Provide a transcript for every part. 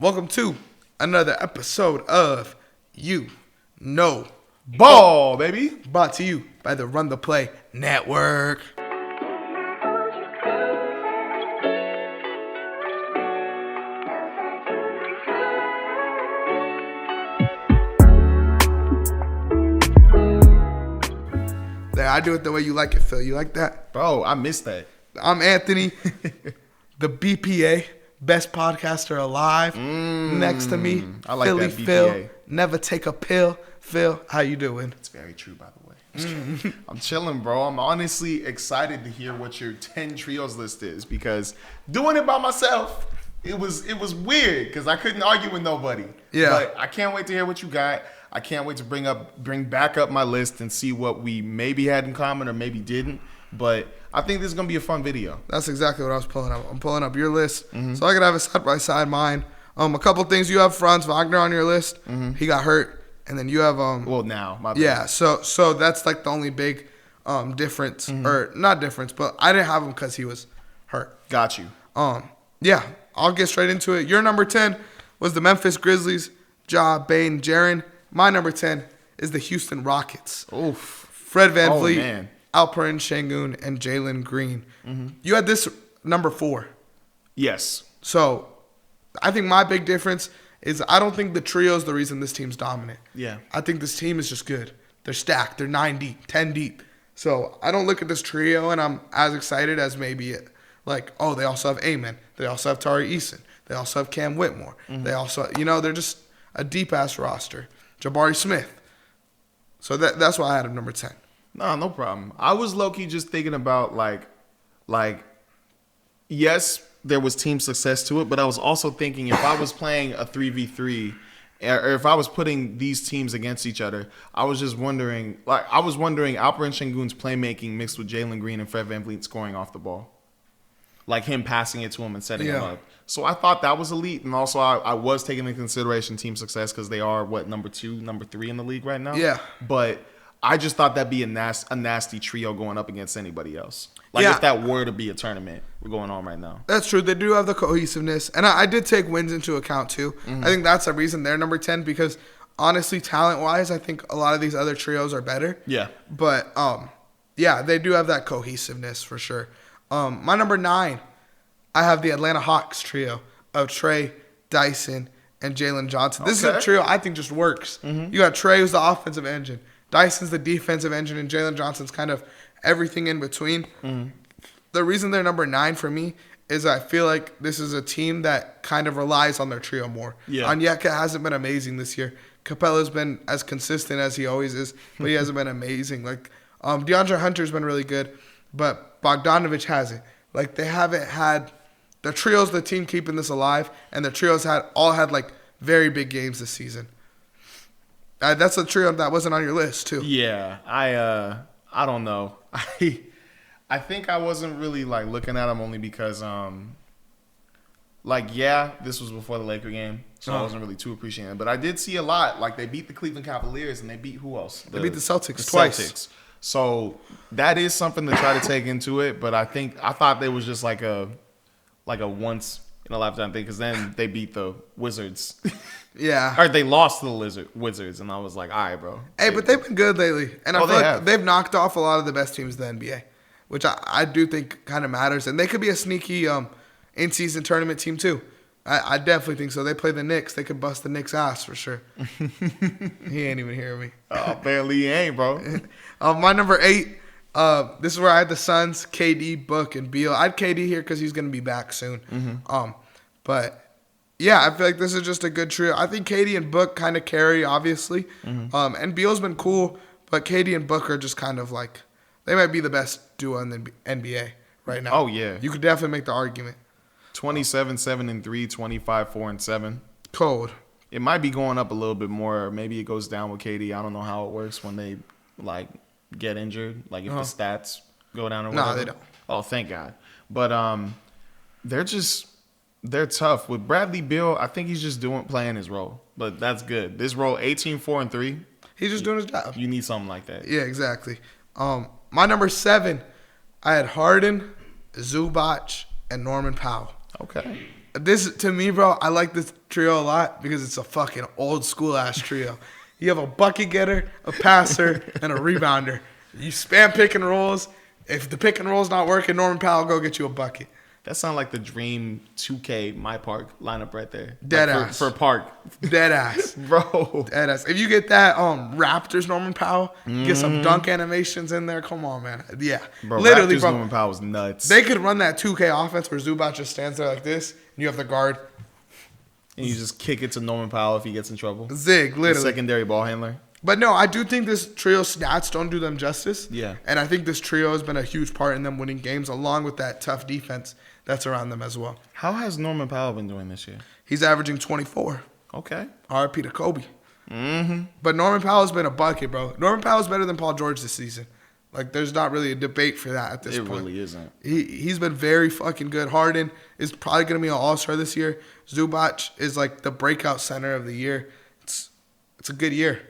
Welcome to another episode of You Know Ball, baby. brought to you by the Run the Play Network. There, I do it the way you like it, Phil. You like that? Bro, I missed that. I'm Anthony, the BPA, best podcaster alive. Next to me, I like Philly that BPA. Phil, never take a pill. Phil, how you doing? It's very true, by the way. I'm chilling, bro. I'm honestly excited to hear what your 10 trios list is because doing it by myself, it was weird because I couldn't argue with nobody. Yeah. But I can't wait to hear what you got. I can't wait to bring back up my list and see what we maybe had in common or maybe didn't. But I think this is going to be a fun video. That's exactly what I was pulling up. I'm pulling up your list, so I could have a side-by-side mine. A couple things you have Franz Wagner on your list. He got hurt, and then you have Well, now, my bad. yeah. So that's like the only big difference, or not difference, but I didn't have him because he was hurt. Got you. Yeah, I'll get straight into it. Your number 10 was the Memphis Grizzlies, Ja, Bane, Jaren. My number 10 is the Houston Rockets. Oof. Fred VanVleet, man. Alperen Şengün, and Jalen Green. You had this number 4. Yes. So I think my big difference is I don't think the trio is the reason this team's dominant. Yeah. I think this team is just good. They're stacked. They're 9 deep, 10 deep. So I don't look at this trio and I'm as excited as maybe like, oh, they also have Amen. They also have Tari Eason. They also have Cam Whitmore. They also, they're just a deep-ass roster. Jabari Smith. So that's why I had him number 10. No problem. I was low-key just thinking about, like, yes, there was team success to it, but I was also thinking if I was playing a 3v3, or if I was putting these teams against each other, I was wondering Alperen Şengün's playmaking mixed with Jalen Green and Fred VanVleet scoring off the ball. Like him passing it to him and setting him up. So I thought that was elite, and also I was taking into consideration team success because they are, number 2, number 3 in the league right now? Yeah. But I just thought that'd be a nasty trio going up against anybody else. If that were to be a tournament we're going on right now. That's true. They do have the cohesiveness. And I did take wins into account, too. I think that's the reason they're number 10 because, honestly, talent-wise, I think a lot of these other trios are better. Yeah. But, yeah, they do have that cohesiveness for sure. My number 9, I have the Atlanta Hawks trio of Trey, Dyson, and Jalen Johnson. This is a trio I think just works. You got Trey, who's the offensive engine. Dyson's the defensive engine, and Jalen Johnson's kind of everything in between. The reason they're number 9 for me is I feel like this is a team that kind of relies on their trio more. Yeah. Onyeka hasn't been amazing this year. Capella's been as consistent as he always is, but he hasn't been amazing. Like DeAndre Hunter's been really good, but Bogdanovich hasn't. Like they haven't had the trios, the team keeping this alive, and the trios all had like very big games this season. That's a trio that wasn't on your list too. Yeah, I don't know. I think I wasn't really like looking at them only because this was before the Laker game, so I wasn't really too appreciating it. But I did see a lot. Like they beat the Cleveland Cavaliers and they beat who else? They beat the Celtics twice. Celtics. So that is something to try to take into it. But I thought they was just like a once in a lifetime thing because then they beat the Wizards. Yeah. Or they lost to the Wizards, and I was like, all right, bro. Hey, but they've been good lately. And I feel like have. they've knocked off a lot of the best teams in the NBA, which I do think kind of matters. And they could be a sneaky in-season tournament team, too. I definitely think so. They play the Knicks. They could bust the Knicks' ass for sure. He ain't even hearing me. Oh, apparently he ain't, bro. My number 8, this is where I had the Suns, KD, Book, and Beal. I had KD here because he's going to be back soon. But... yeah, I feel like this is just a good trio. I think KD and Book kind of carry, obviously. And Beal's been cool, but KD and Book are just kind of like, they might be the best duo in the NBA right now. Oh, yeah. You could definitely make the argument. 27-7-3, 25-4-7. Cold. It might be going up a little bit more. Or maybe it goes down with KD. I don't know how it works when they, get injured. Like, if the stats go down or whatever. No, they don't. Oh, thank God. But they're tough. With Bradley Beal, I think he's just playing his role. But that's good. This role, 18-4-3. He's just doing his job. You need something like that. Yeah, exactly. My number 7, I had Harden, Zubac, and Norman Powell. Okay. This, to me, bro, I like this trio a lot because it's a fucking old school ass trio. You have a bucket getter, a passer, and a rebounder. You spam pick and rolls. If the pick and roll's not working, Norman Powell go get you a bucket. That sounds like the dream 2K My Park lineup right there. Dead like ass. For Park. Dead ass. Bro. Dead ass. If you get that Raptors Norman Powell, get some dunk animations in there, come on, man. Yeah. Bro, literally, Raptors bro. Norman Powell was nuts. They could run that 2K offense where Zubac just stands there like this, and you have the guard. And you just kick it to Norman Powell if he gets in trouble. Zig, The literally. secondary ball handler. But no, I do think this trio stats don't do them justice. Yeah. And I think this trio has been a huge part in them winning games, along with that tough defense that's around them as well. How has Norman Powell been doing this year? He's averaging 24. Okay. RP to Kobe. Mm-hmm. But Norman Powell's been a bucket, bro. Norman Powell's better than Paul George this season. Like, there's not really a debate for that at this point. It really isn't. He's been very fucking good. Harden is probably going to be an all-star this year. Zubac is like the breakout center of the year. It's a good year.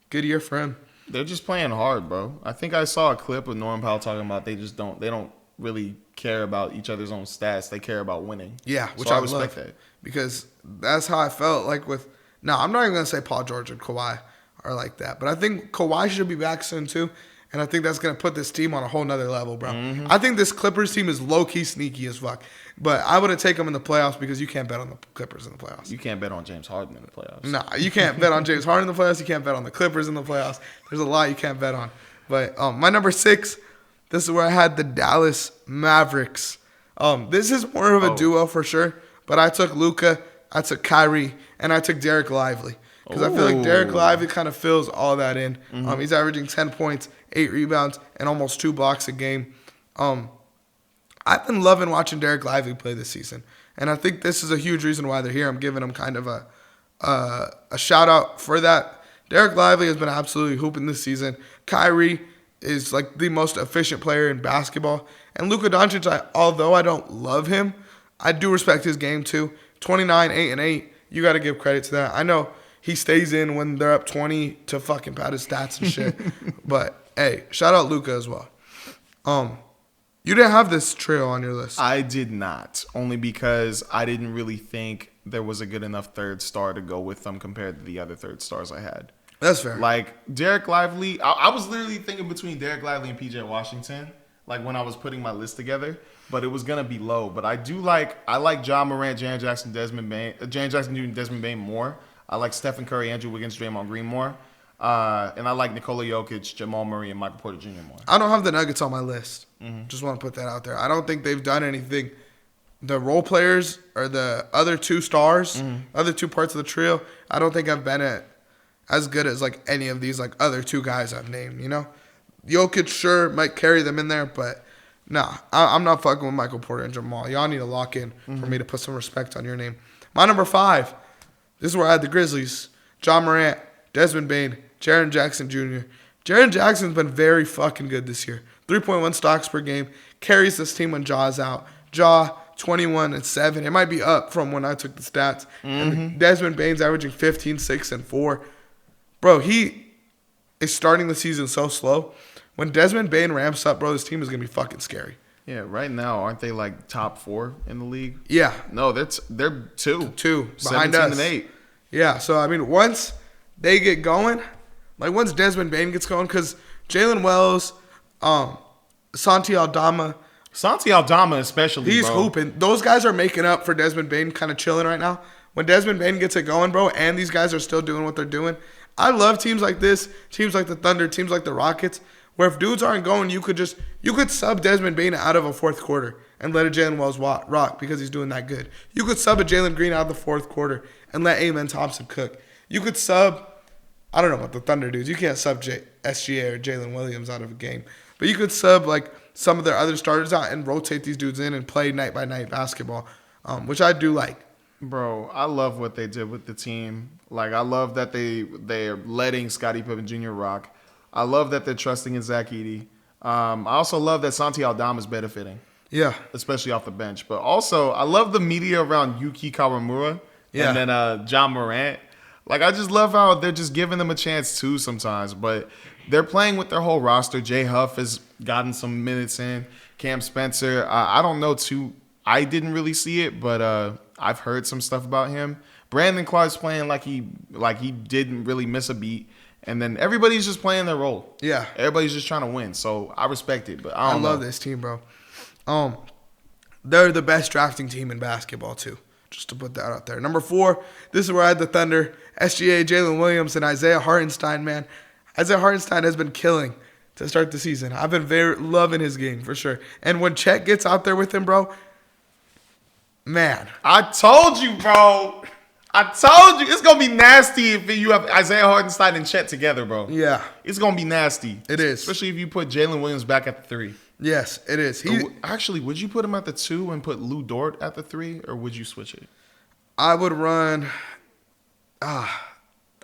Good year for him. They're just playing hard, bro. I think I saw a clip of Norman Powell talking about they don't really care about each other's own stats. They care about winning. Yeah, which so I respect love. that. Because that's how I felt like with – no, I'm not even going to say Paul George and Kawhi are like that. But I think Kawhi should be back soon too. And I think that's going to put this team on a whole nother level, bro. Mm-hmm. I think this Clippers team is low-key sneaky as fuck. But I would have taken them in the playoffs because you can't bet on the Clippers in the playoffs. You can't bet on James Harden in the playoffs. Nah, you can't bet on James Harden in the playoffs. You can't bet on the Clippers in the playoffs. There's a lot you can't bet on. But my number 6, this is where I had the Dallas Mavericks. This is more of a duo for sure. But I took Luka, I took Kyrie, and I took Derek Lively. Because I feel like Derek Lively kind of fills all that in. Mm-hmm. He's averaging 10 points, 8 rebounds, and almost 2 blocks a game. I've been loving watching Derek Lively play this season. And I think this is a huge reason why they're here. I'm giving them kind of a shout-out for that. Derek Lively has been absolutely hooping this season. Kyrie is like the most efficient player in basketball. And Luka Doncic, although I don't love him, I do respect his game too. 29, 8, and 8. You got to give credit to that. I know he stays in when they're up 20 to fucking pad his stats and shit. But, hey, shout out Luka as well. You didn't have this trio on your list. I did not, only because I didn't really think there was a good enough third star to go with them compared to the other third stars I had. That's fair. Like, Derek Lively, I was literally thinking between Derek Lively and PJ Washington, like when I was putting my list together, but it was going to be low. But I like John Morant, Jaren Jackson, Jr., Desmond Bain more. I like Stephen Curry, Andrew Wiggins, Draymond Green more. And I like Nikola Jokic, Jamal Murray, and Michael Porter Jr. more. I don't have the Nuggets on my list. Mm-hmm. Just want to put that out there. I don't think they've done anything. The role players or the other 2 stars, other 2 parts of the trio, I don't think I've been as good as like any of these like other 2 guys I've named, you know? Jokic sure might carry them in there, but nah, I'm not fucking with Michael Porter and Jamal. Y'all need to lock in for me to put some respect on your name. My number 5, this is where I had the Grizzlies. John Morant, Desmond Bain, Jaren Jackson Jr. Jaren Jackson's been very fucking good this year. 3.1 stocks per game. Carries this team when Jaw's out. Jaw, 21 and 7. It might be up from when I took the stats. And Desmond Bain's averaging 15, 6, and 4. Bro, he is starting the season so slow. When Desmond Bain ramps up, bro, this team is going to be fucking scary. Yeah, right now, aren't they like top 4 in the league? Yeah. No, they're 2. 2 behind 17 us. and 8. Yeah, so, I mean, once they get going, like once Desmond Bain gets going, because Jalen Wells, Santi Aldama especially, he's bro. hooping. Those guys are making up for Desmond Bain kind of chilling right now. When Desmond Bain gets it going, bro, and these guys are still doing what they're doing, I love teams like this, teams like the Thunder, teams like the Rockets, where if dudes aren't going, you could sub Desmond Bain out of a fourth quarter and let a Jalen Wells rock because he's doing that good. You could sub a Jalen Green out of the fourth quarter and let Amen Thompson cook. You could sub, I don't know about the Thunder dudes. You can't sub SGA or Jalen Williams out of a game. But you could sub like some of their other starters out and rotate these dudes in and play night by night basketball, which I do like. Bro, I love what they did with the team. Like, I love that they're letting Scottie Pippen Jr. rock. I love that they're trusting in Zach Edey. I also love that Santi Aldama is benefiting. Yeah. Especially off the bench. But also, I love the media around Yuki Kawamura and then John Morant. Like, I just love how they're just giving them a chance too sometimes. But they're playing with their whole roster. Jay Huff has gotten some minutes in. Cam Spencer, I don't know I didn't really see it, but I've heard some stuff about him. Brandon Clark's playing like he didn't really miss a beat, and then everybody's just playing their role. Yeah, everybody's just trying to win. So I respect it, but I love this team, bro. They're the best drafting team in basketball too. Just to put that out there. Number 4, this is where I had the Thunder, SGA, Jalen Williams, and Isaiah Hartenstein. Man, Isaiah Hartenstein has been killing to start the season. I've been very loving his game for sure. And when Chet gets out there with him, bro, man, I told you, bro. I told you it's gonna be nasty if you have Isaiah Hartenstein and Chet together, bro. Yeah, it's gonna be nasty. It is, especially if you put Jalen Williams back at the 3. Yes, it is. Actually, would you put him at the 2 and put Lou Dort at the 3, or would you switch it? I would run. I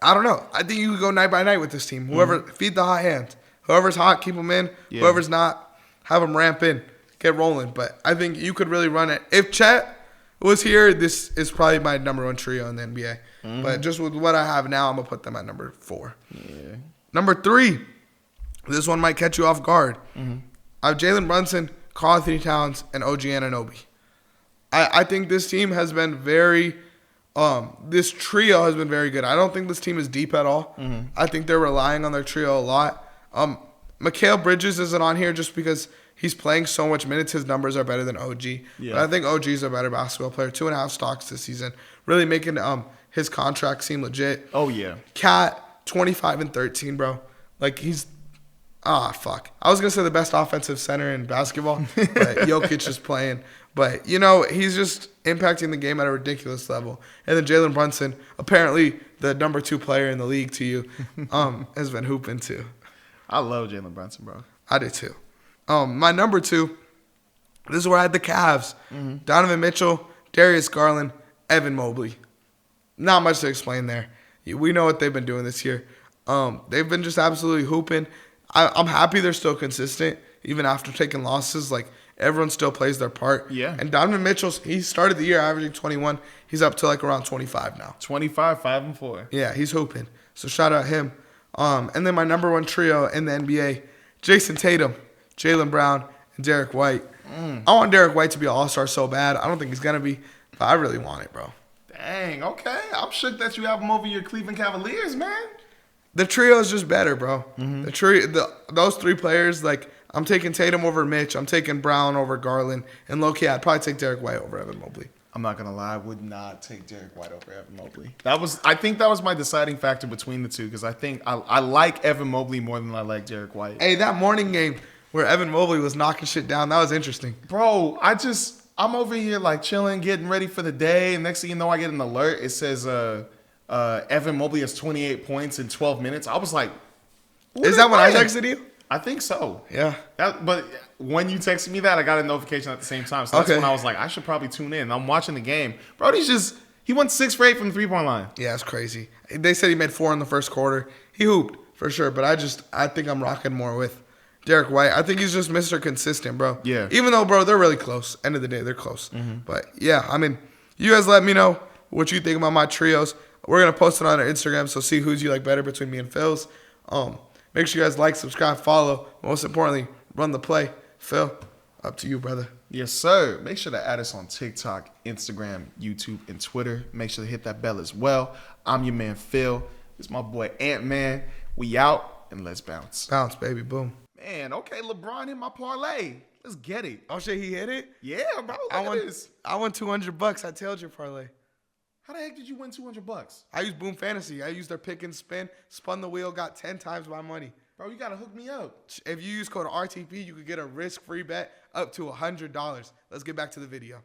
don't know. I think you could go night by night with this team. Whoever feed the hot hand. Whoever's hot, keep them in. Yeah. Whoever's not, have them ramp in, get rolling. But I think you could really run it. If Chet was here, this is probably my number 1 trio in the NBA. But just with what I have now, I'm gonna put them at number 4. Yeah. Number 3. This one might catch you off guard. I have Jalen Brunson, Karl Anthony Towns, and OG Anunoby. I think this team has been very, this trio has been very good. I don't think this team is deep at all. I think they're relying on their trio a lot. Mikal Bridges isn't on here just because he's playing so much minutes. His numbers are better than OG. Yeah. But I think OG is a better basketball player. 2.5 stocks this season. Really making his contract seem legit. Oh, yeah. Cat, 25 and 13, bro. Like, he's... fuck. I was going to say the best offensive center in basketball, but Jokic is playing. But, he's just impacting the game at a ridiculous level. And then Jalen Brunson, apparently the number 2 player in the league to you, has been hooping too. I love Jalen Brunson, bro. I do too. My number 2, this is where I had the Cavs. Donovan Mitchell, Darius Garland, Evan Mobley. Not much to explain there. We know what they've been doing this year. They've been just absolutely hooping. I'm happy they're still consistent, even after taking losses. Like, everyone still plays their part. Yeah. And Donovan Mitchell, he started the year averaging 21. He's up to, like, around 25 now. 25, 5 and 4. Yeah, he's hooping. So, shout out him. And then my number 1 trio in the NBA, Jason Tatum, Jaylen Brown, and Derek White. I want Derek White to be an all-star so bad. I don't think he's going to be, but I really want it, bro. Dang, okay. I'm shook that you have him over your Cleveland Cavaliers, man. The trio is just better, bro. Those 3 players, like, I'm taking Tatum over Mitch. I'm taking Brown over Garland. And low-key, I'd probably take Derek White over Evan Mobley. I'm not going to lie. I would not take Derek White over Evan Mobley. I think that was my deciding factor between the two, because I think I like Evan Mobley more than I like Derek White. Hey, that morning game where Evan Mobley was knocking shit down, that was interesting. Bro, I'm over here, like, chilling, getting ready for the day. And next thing you know, I get an alert. It says, Evan Mobley has 28 points in 12 minutes. I was like, is that when I texted you? I think so. Yeah. But when you texted me that, I got a notification at the same time. So that's when I was like, I should probably tune in. I'm watching the game. Bro, he went 6 for 8 from the 3-point line. Yeah, it's crazy. They said he made 4 in the first quarter. He hooped, for sure. But I think I'm rocking more with Derek White. I think he's just Mr. Consistent, bro. Yeah. Even though, bro, they're really close. End of the day, they're close. But, yeah, I mean, you guys let me know what you think about my trios. We're going to post it on our Instagram, so see who's you like better between me and Phil's. Make sure you guys like, subscribe, follow. Most importantly, run the play. Phil, up to you, brother. Yes, sir. Make sure to add us on TikTok, Instagram, YouTube, and Twitter. Make sure to hit that bell as well. I'm your man, Phil. It's my boy, Ant-Man. We out, and let's bounce. Bounce, baby. Boom. Man, okay, LeBron hit my parlay. Let's get it. Oh, shit, he hit it? Yeah, bro. Look at this. I won $200. I tailed your parlay. How the heck did you win $200? I used Boom Fantasy. I used their pick and spin, spun the wheel, got 10 times my money. Bro, you got to hook me up. If you use code RTP, you could get a risk-free bet up to $100. Let's get back to the video.